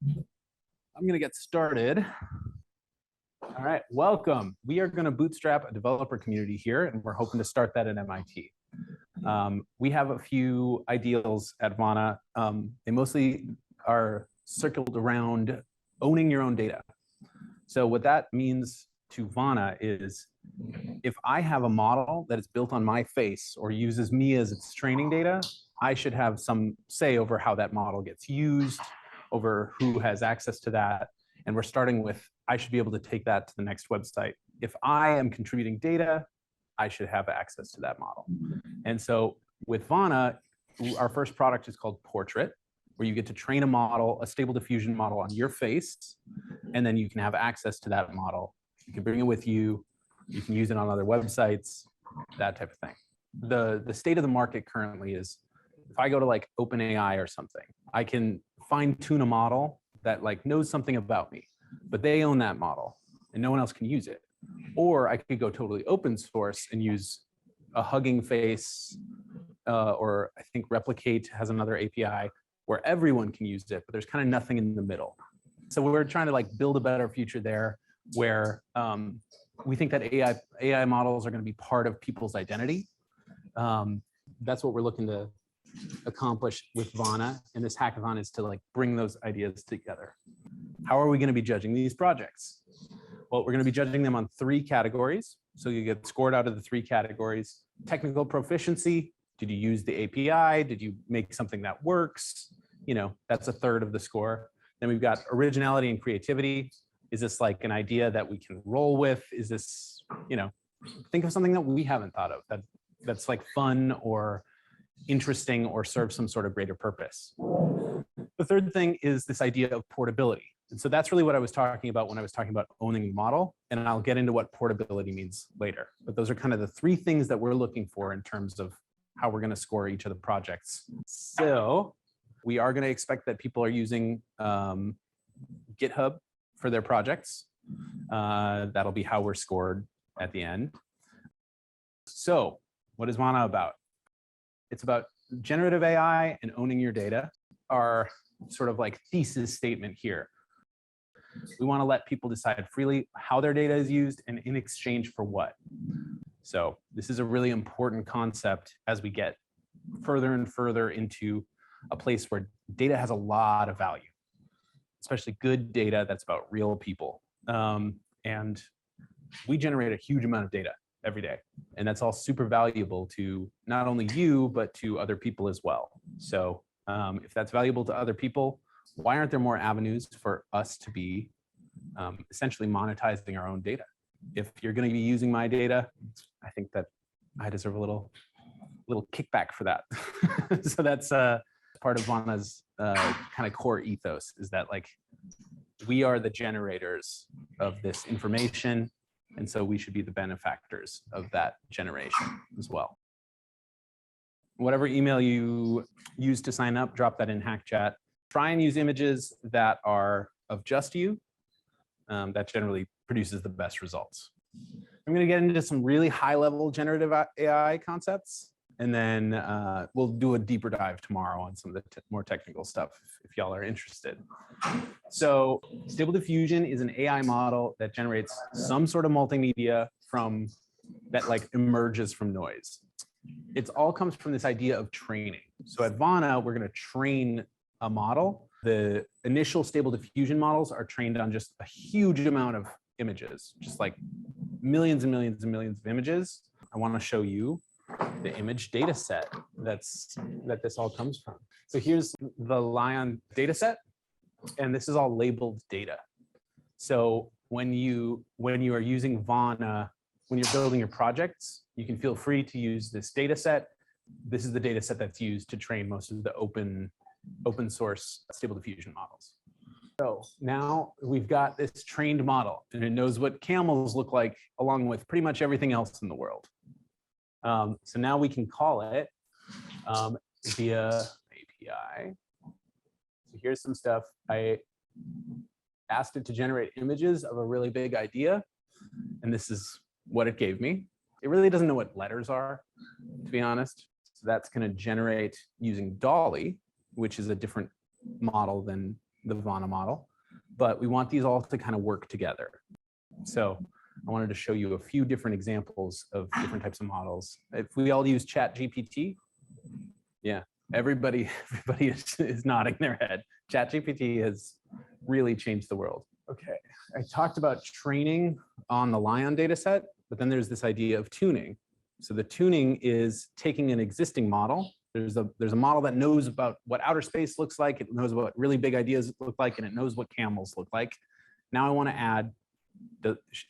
I'm going to get started. All right, welcome. We are going to bootstrap a developer community here, and we're hoping to start that at MIT. We have a few ideals at Vana. They mostly are circled around owning your own data. So what that means to Vana is if I have a model that is built on my face or uses me as its training data, I should have some say over how that model gets used, over who has access to that. And we're starting with, I should be able to take that to the next website. If I am contributing data, I should have access to that model. And so with Vana, our first product is called Portrait, where you get to train a model, a stable diffusion model on your face, and then you can have access to that model. You can bring it with you. You can use it on other websites, that type of thing. The state of the market currently is, if I go to like OpenAI or something, I can fine tune a model that like knows something about me, but they own that model and no one else can use it. Or I could go totally open source and use a Hugging Face, or I think Replicate has another API where everyone can use it, but there's kind of nothing in the middle. So we're trying to like build a better future there where we think that AI models are going to be part of people's identity. That's what we're looking to accomplish with Vana, and this hackathon is to like bring those ideas together. How are we going to be judging these projects? Well, we're going to be judging them on 3 categories. So you get scored out of the 3 categories. Technical proficiency. Did you use the API? Did you make something that works? You know, that's a third of the score. Then we've got originality and creativity. Is this like an idea that we can roll with? Is this, you know, think of something that we haven't thought of that's like fun or interesting or serve some sort of greater purpose. The third thing is this idea of portability. And so that's really what I was talking about when I was talking about owning the model. And I'll get into what portability means later. But those are kind of the 3 things that we're looking for in terms of how we're going to score each of the projects. So we are going to expect that people are using GitHub for their projects. That'll be how we're scored at the end. So what is Vana about? It's about generative AI and owning your data. Our sort of like thesis statement here. We want to let people decide freely how their data is used and in exchange for what. So this is a really important concept as we get further and further into a place where data has a lot of value, especially good data that's about real people. And we generate a huge amount of data every day. And that's all super valuable to not only you, but to other people as well. So if that's valuable to other people, why aren't there more avenues for us to be essentially monetizing our own data? If you're going to be using my data, I think that I deserve a little kickback for that. So that's part of Vana's kind of core ethos, is that like we are the generators of this information. And so we should be the benefactors of that generation as well. Whatever email you use to sign up, drop that in Hack Chat. Try and use images that are of just you. That generally produces the best results. I'm going to get into some really high-level generative AI concepts, and then we'll do a deeper dive tomorrow on some of the more technical stuff if y'all are interested. So Stable Diffusion is an AI model that generates some sort of multimedia from that like emerges from noise. It all comes from this idea of training. So at Vana, we're going to train a model. The initial Stable Diffusion models are trained on just a huge amount of images, just like millions and millions and millions of images. I want to show you the image data set that this all comes from. So here's the Lion data set, and this is all labeled data. So when you are using Vana, when you're building your projects, you can feel free to use this data set. This is the data set that's used to train most of the open source Stable Diffusion models. So now we've got this trained model, and it knows what camels look like along with pretty much everything else in the world. So now we can call it via API. So here's some stuff. I asked it to generate images of a really big idea, and this is what it gave me. It really doesn't know what letters are, to be honest. So that's going to generate using Dolly, which is a different model than the Vana model, but we want these all to kind of work together. So I wanted to show you a few different examples of different types of models. If we all use ChatGPT, yeah, everybody is nodding their head. ChatGPT has really changed the world. Okay, I talked about training on the Lion data set, but then there's this idea of tuning. So the tuning is taking an existing model. There's a model that knows about what outer space looks like. It knows what really big ideas look like, and it knows what camels look like. Now I want to add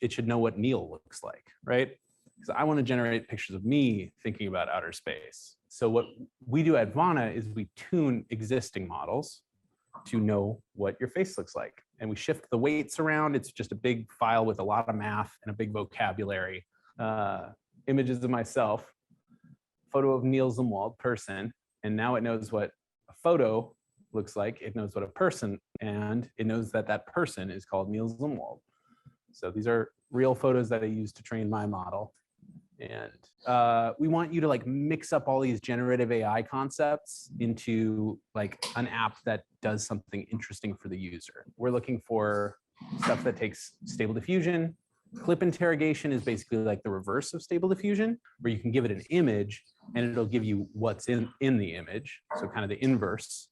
it should know what Neil looks like, right? Because I want to generate pictures of me thinking about outer space. So what we do at Vana is we tune existing models to know what your face looks like. And we shift the weights around. It's just a big file with a lot of math and a big vocabulary. Images of myself, photo of Neil Zumwalt, person. And now it knows what a photo looks like. It knows what a person, and it knows that that person is called Neil Zumwalt. So these are real photos that I use to train my model. And we want you to like mix up all these generative AI concepts into like an app that does something interesting for the user. We're looking for stuff that takes Stable Diffusion. Clip interrogation is basically like the reverse of Stable Diffusion, where you can give it an image and it'll give you what's in the image. So kind of the inverse.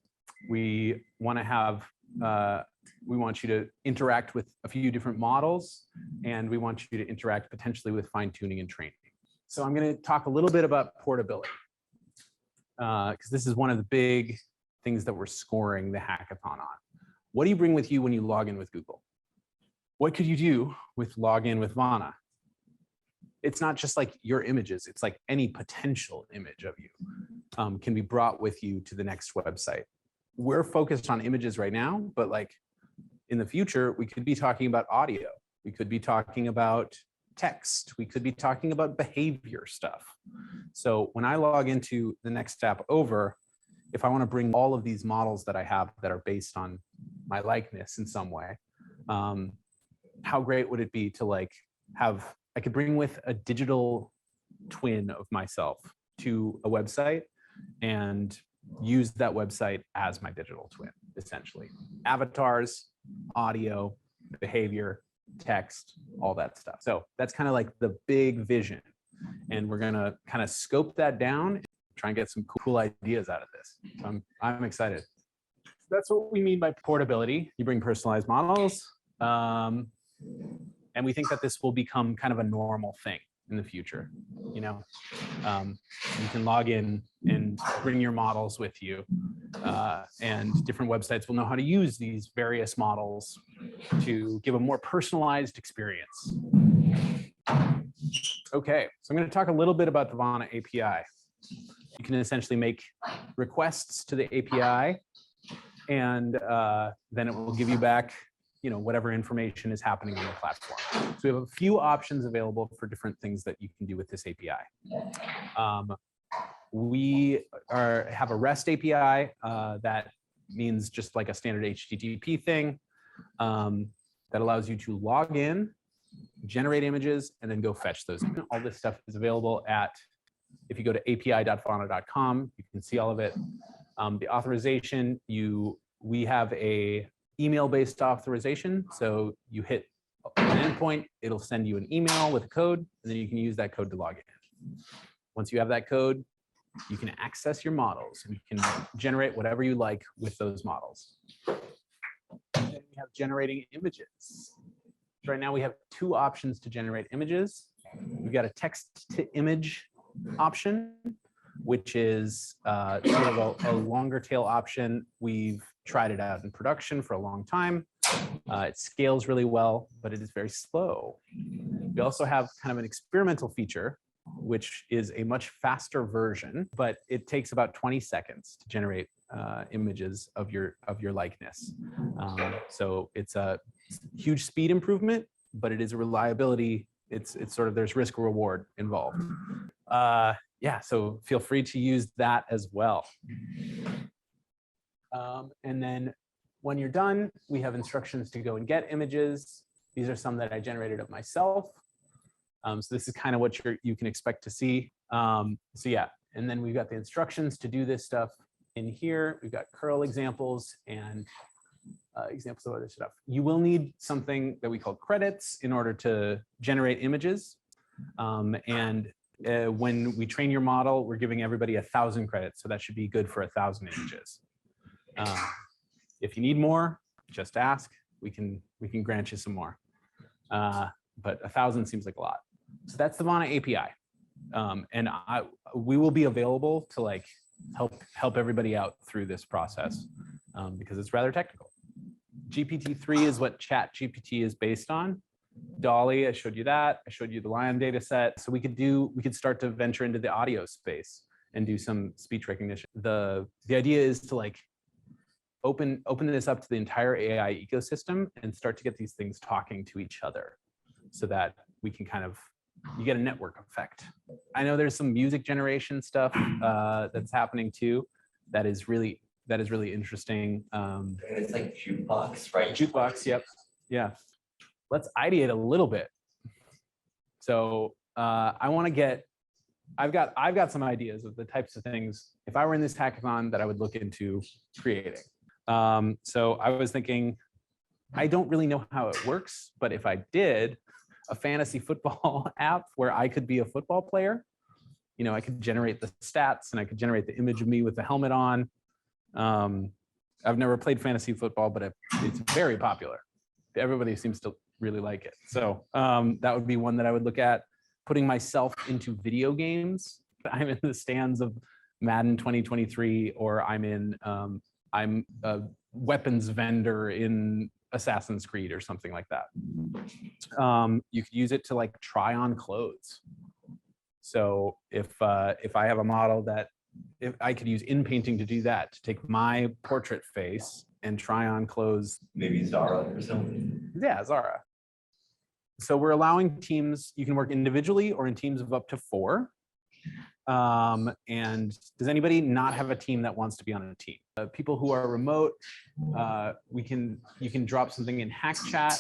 We want to have, we want you to interact with a few different models, and we want you to interact potentially with fine tuning and training. So I'm going to talk a little bit about portability, because this is one of the big things that we're scoring the hackathon on. What do you bring with you when you log in with Google? What could you do with login with Vana? It's not just like your images, it's like any potential image of you can be brought with you to the next website. We're focused on images right now, but like in the future, we could be talking about audio. We could be talking about text. We could be talking about behavior stuff. So when I log into the next step over, if I want to bring all of these models that I have that are based on my likeness in some way, how great would it be to like have, I could bring with a digital twin of myself to a website and use that website as my digital twin, essentially. Avatars, audio, behavior, text, all that stuff. So that's kind of like the big vision. And we're gonna kind of scope that down and try and get some cool ideas out of this. So I'm excited. That's what we mean by portability. You bring personalized models. And we think that this will become kind of a normal thing in the future. You know, you can log in and bring your models with you, and different websites will know how to use these various models to give a more personalized experience. Okay, so I'm going to talk a little bit about the Vana API. You can essentially make requests to the API, and then it will give you back, you know, whatever information is happening on the platform. So we have a few options available for different things that you can do with this API. We have a REST API that means just like a standard HTTP thing that allows you to log in, generate images, and then go fetch those. All this stuff is available at, if you go to api.vana.com, you can see all of it. The authorization, we have a email-based authorization. So you hit an endpoint, it'll send you an email with a code, and then you can use that code to log in. Once you have that code, you can access your models and you can generate whatever you like with those models. And then we have generating images. Right now we have two options to generate images. We've got a text to image option, which is sort of a longer tail option. We've tried it out in production for a long time. It scales really well, but it is very slow. We also have kind of an experimental feature, which is a much faster version, but it takes about 20 seconds to generate images of your likeness. So it's a huge speed improvement, but it is a reliability. It's sort of, there's risk reward involved. Yeah, so feel free to use that as well. And then when you're done, we have instructions to go and get images. These are some that I generated of myself. So this is kind of what you can expect to see. So yeah, and then we've got the instructions to do this stuff in here. We've got curl examples and examples of other stuff. You will need something that we call credits in order to generate images. When we train your model, we're giving everybody 1,000 credits. So that should be good for 1,000 images. If you need more, just ask. We can grant you some more. But 1,000 seems like a lot. So that's the Vana API. And we will be available to like help everybody out through this process because it's rather technical. GPT-3 is what ChatGPT is based on. Dolly, I showed you that. I showed you the Lion data set. So we could start to venture into the audio space and do some speech recognition. The idea is to like open this up to the entire AI ecosystem and start to get these things talking to each other so that we can you get a network effect. I know there's some music generation stuff that's happening too. That is really interesting. It's like jukebox, right? Jukebox, yep, yeah. Let's ideate a little bit. So I've got some ideas of the types of things, if I were in this hackathon, that I would look into creating. So I was thinking, I don't really know how it works, but if I did a fantasy football app where I could be a football player, I could generate the stats and I could generate the image of me with the helmet on. I've never played fantasy football, but it's very popular. Everybody seems to really like it. So that would be one that I would look at. Putting myself into video games. I'm in the stands of Madden 2023, or I'm a weapons vendor in Assassin's Creed or something like that. You could use it to like try on clothes. So if I have a model that, if I could use in-painting to do that, to take my portrait face and try on clothes. Maybe Zara or something. Yeah, Zara. So we're allowing teams, you can work individually or in teams of up to 4. And does anybody not have a team that wants to be on a team? People who are remote, you can drop something in Hack Chat